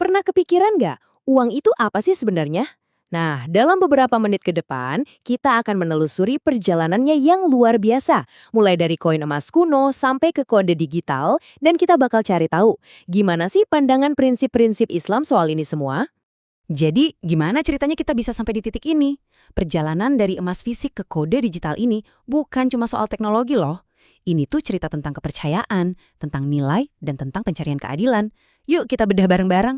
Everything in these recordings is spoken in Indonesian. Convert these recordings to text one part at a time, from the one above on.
Pernah kepikiran nggak, uang itu apa sih sebenarnya? Nah, dalam beberapa menit ke depan, kita akan menelusuri perjalanannya yang luar biasa. Mulai dari koin emas kuno sampai ke kode digital, dan kita bakal cari tahu, gimana sih pandangan prinsip-prinsip Islam soal ini semua? Jadi, gimana ceritanya kita bisa sampai di titik ini? Perjalanan dari emas fisik ke kode digital ini bukan cuma soal teknologi loh. Ini tuh cerita tentang kepercayaan, tentang nilai, dan tentang pencarian keadilan. Yuk kita bedah bareng-bareng.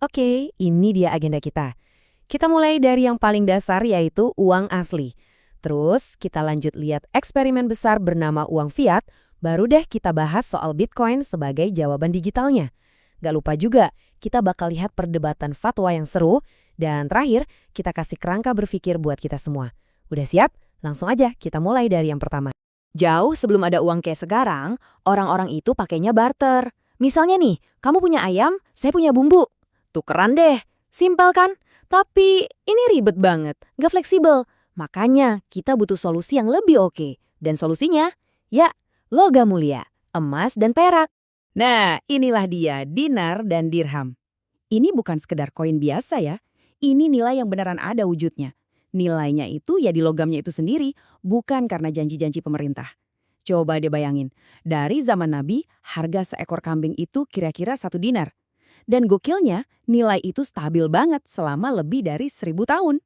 Oke, ini dia agenda kita. Kita mulai dari yang paling dasar yaitu uang asli. Terus kita lanjut lihat eksperimen besar bernama uang fiat, baru deh kita bahas soal Bitcoin sebagai jawaban digitalnya. Gak lupa juga, kita bakal lihat perdebatan fatwa yang seru, dan terakhir, kita kasih kerangka berpikir buat kita semua. Udah siap? Langsung aja kita mulai dari yang pertama. Jauh sebelum ada uang kayak sekarang, orang-orang itu pakainya barter. Misalnya nih, kamu punya ayam, saya punya bumbu. Tukeran deh. Simpel kan? Tapi ini ribet banget, nggak fleksibel. Makanya kita butuh solusi yang lebih oke. Dan solusinya? Ya, logam mulia, emas dan perak. Nah, inilah dia, dinar dan dirham. Ini bukan sekedar koin biasa ya. Ini nilai yang beneran ada wujudnya. Nilainya itu ya di logamnya itu sendiri, bukan karena janji-janji pemerintah. Coba deh bayangin, dari zaman Nabi, harga seekor kambing itu kira-kira 1 dinar. Dan gokilnya, nilai itu stabil banget selama lebih dari 1000 tahun.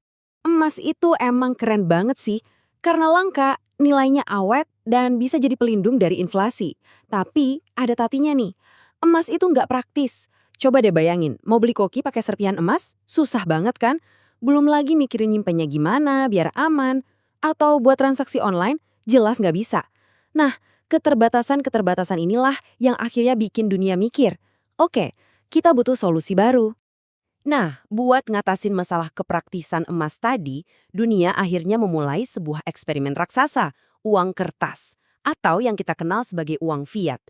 Emas itu emang keren banget sih, karena langka, nilainya awet, dan bisa jadi pelindung dari inflasi. Tapi ada tatinya nih, emas itu nggak praktis. Coba deh bayangin, mau beli koki pakai serpihan emas? Susah banget kan? Belum lagi mikirin nyimpennya gimana, biar aman. Atau buat transaksi online, jelas nggak bisa. Nah, keterbatasan-keterbatasan inilah yang akhirnya bikin dunia mikir. Oke, kita butuh solusi baru. Nah, buat ngatasin masalah kepraktisan emas tadi, dunia akhirnya memulai sebuah eksperimen raksasa, uang kertas, atau yang kita kenal sebagai uang fiat.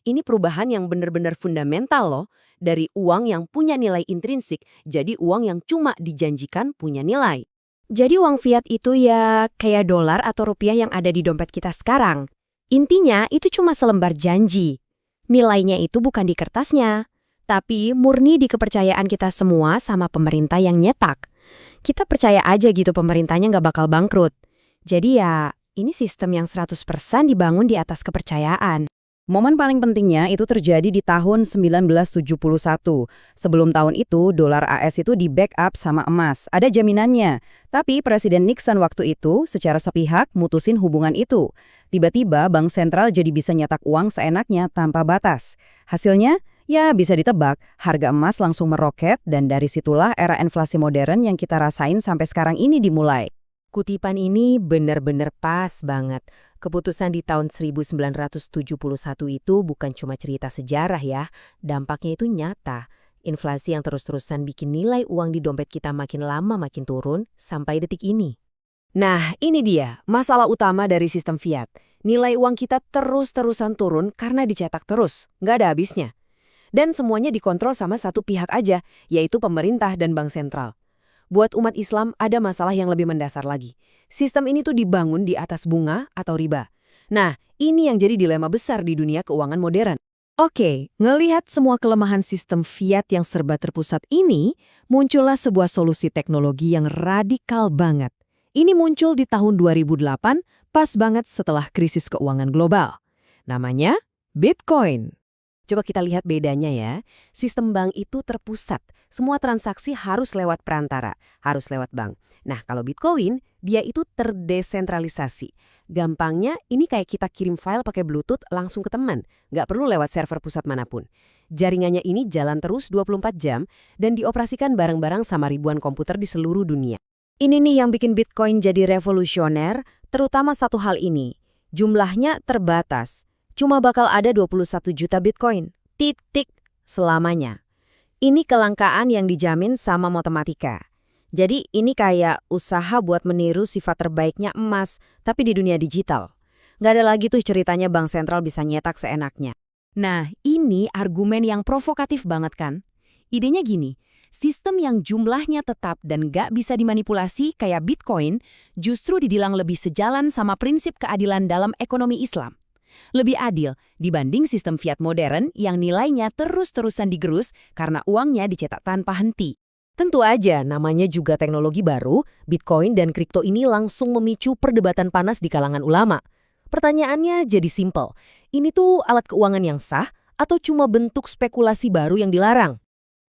Ini perubahan yang benar-benar fundamental loh, dari uang yang punya nilai intrinsik jadi uang yang cuma dijanjikan punya nilai. Jadi uang fiat itu ya kayak dolar atau rupiah yang ada di dompet kita sekarang. Intinya itu cuma selembar janji. Nilainya itu bukan di kertasnya, tapi murni di kepercayaan kita semua sama pemerintah yang nyetak. Kita percaya aja gitu pemerintahnya nggak bakal bangkrut. Jadi ya, ini sistem yang 100% dibangun di atas kepercayaan. Momen paling pentingnya itu terjadi di tahun 1971. Sebelum tahun itu, dolar AS itu di-backup sama emas. Ada jaminannya. Tapi Presiden Nixon waktu itu secara sepihak mutusin hubungan itu. Tiba-tiba Bank Sentral jadi bisa nyetak uang seenaknya tanpa batas. Hasilnya, ya bisa ditebak, harga emas langsung meroket dan dari situlah era inflasi modern yang kita rasain sampai sekarang ini dimulai. Kutipan ini benar-benar pas banget. Keputusan di tahun 1971 itu bukan cuma cerita sejarah ya, dampaknya itu nyata. Inflasi yang terus-terusan bikin nilai uang di dompet kita makin lama makin turun sampai detik ini. Nah, ini dia masalah utama dari sistem fiat. Nilai uang kita terus-terusan turun karena dicetak terus, nggak ada habisnya. Dan semuanya dikontrol sama satu pihak aja, yaitu pemerintah dan bank sentral. Buat umat Islam ada masalah yang lebih mendasar lagi. Sistem ini tuh dibangun di atas bunga atau riba. Nah, ini yang jadi dilema besar di dunia keuangan modern. Oke, ngelihat semua kelemahan sistem fiat yang serba terpusat ini, muncullah sebuah solusi teknologi yang radikal banget. Ini muncul di tahun 2008, pas banget setelah krisis keuangan global. Namanya Bitcoin. Coba kita lihat bedanya ya. Sistem bank itu terpusat. Semua transaksi harus lewat perantara, harus lewat bank. Nah, kalau Bitcoin, dia itu terdesentralisasi. Gampangnya, ini kayak kita kirim file pakai Bluetooth langsung ke teman. Nggak perlu lewat server pusat manapun. Jaringannya ini jalan terus 24 jam dan dioperasikan bareng-bareng sama ribuan komputer di seluruh dunia. Ini nih yang bikin Bitcoin jadi revolusioner, terutama satu hal ini. Jumlahnya terbatas. Cuma bakal ada 21 juta Bitcoin. Titik. Selamanya. Ini kelangkaan yang dijamin sama matematika. Jadi ini kayak usaha buat meniru sifat terbaiknya emas, tapi di dunia digital. Nggak ada lagi tuh ceritanya bank sentral bisa nyetak seenaknya. Nah, ini argumen yang provokatif banget kan? Idenya gini, sistem yang jumlahnya tetap dan nggak bisa dimanipulasi kayak Bitcoin justru dibilang lebih sejalan sama prinsip keadilan dalam ekonomi Islam. Lebih adil dibanding sistem fiat modern yang nilainya terus-terusan digerus karena uangnya dicetak tanpa henti. Tentu aja, namanya juga teknologi baru, Bitcoin dan kripto ini langsung memicu perdebatan panas di kalangan ulama. Pertanyaannya jadi simpel, ini tuh alat keuangan yang sah atau cuma bentuk spekulasi baru yang dilarang?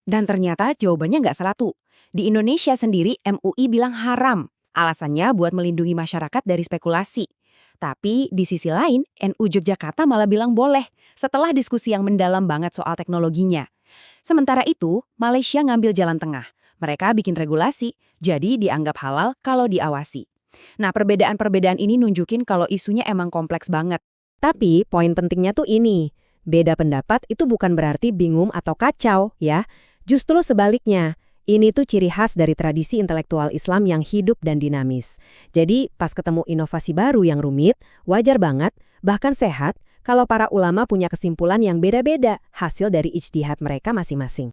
Dan ternyata jawabannya nggak salah tuh. Di Indonesia sendiri MUI bilang haram. Alasannya buat melindungi masyarakat dari spekulasi. Tapi di sisi lain, NU Yogyakarta malah bilang boleh setelah diskusi yang mendalam banget soal teknologinya. Sementara itu, Malaysia ngambil jalan tengah. Mereka bikin regulasi, jadi dianggap halal kalau diawasi. Nah, perbedaan-perbedaan ini nunjukin kalau isunya emang kompleks banget. Tapi poin pentingnya tuh ini, beda pendapat itu bukan berarti bingung atau kacau, ya. Justru sebaliknya, ini tuh ciri khas dari tradisi intelektual Islam yang hidup dan dinamis. Jadi, pas ketemu inovasi baru yang rumit, wajar banget, bahkan sehat, kalau para ulama punya kesimpulan yang beda-beda, hasil dari ijtihad mereka masing-masing.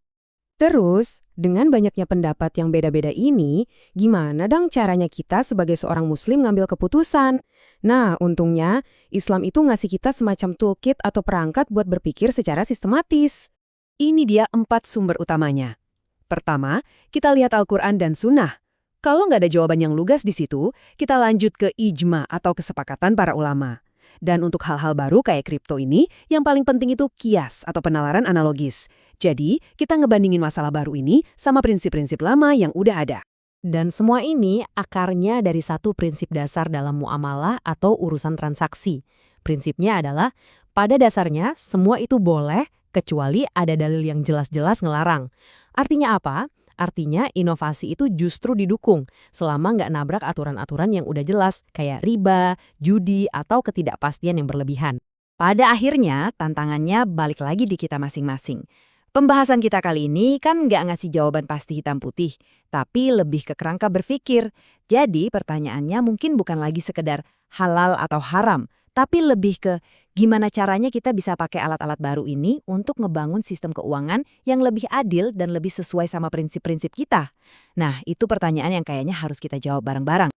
Terus, dengan banyaknya pendapat yang beda-beda ini, gimana dong caranya kita sebagai seorang muslim ngambil keputusan? Nah, untungnya, Islam itu ngasih kita semacam toolkit atau perangkat buat berpikir secara sistematis. Ini dia 4 sumber utamanya. Pertama, kita lihat Al-Quran dan Sunnah. Kalau nggak ada jawaban yang lugas di situ, kita lanjut ke ijma atau kesepakatan para ulama. Dan untuk hal-hal baru kayak kripto ini, yang paling penting itu kias atau penalaran analogis. Jadi, kita ngebandingin masalah baru ini sama prinsip-prinsip lama yang udah ada. Dan semua ini akarnya dari satu prinsip dasar dalam muamalah atau urusan transaksi. Prinsipnya adalah, pada dasarnya semua itu boleh, kecuali ada dalil yang jelas-jelas ngelarang. Artinya apa? Artinya inovasi itu justru didukung selama nggak nabrak aturan-aturan yang udah jelas, kayak riba, judi, atau ketidakpastian yang berlebihan. Pada akhirnya, tantangannya balik lagi di kita masing-masing. Pembahasan kita kali ini kan nggak ngasih jawaban pasti hitam putih, tapi lebih ke kerangka berpikir. Jadi pertanyaannya mungkin bukan lagi sekedar halal atau haram, tapi lebih ke gimana caranya kita bisa pakai alat-alat baru ini untuk ngebangun sistem keuangan yang lebih adil dan lebih sesuai sama prinsip-prinsip kita. Nah, itu pertanyaan yang kayaknya harus kita jawab bareng-bareng.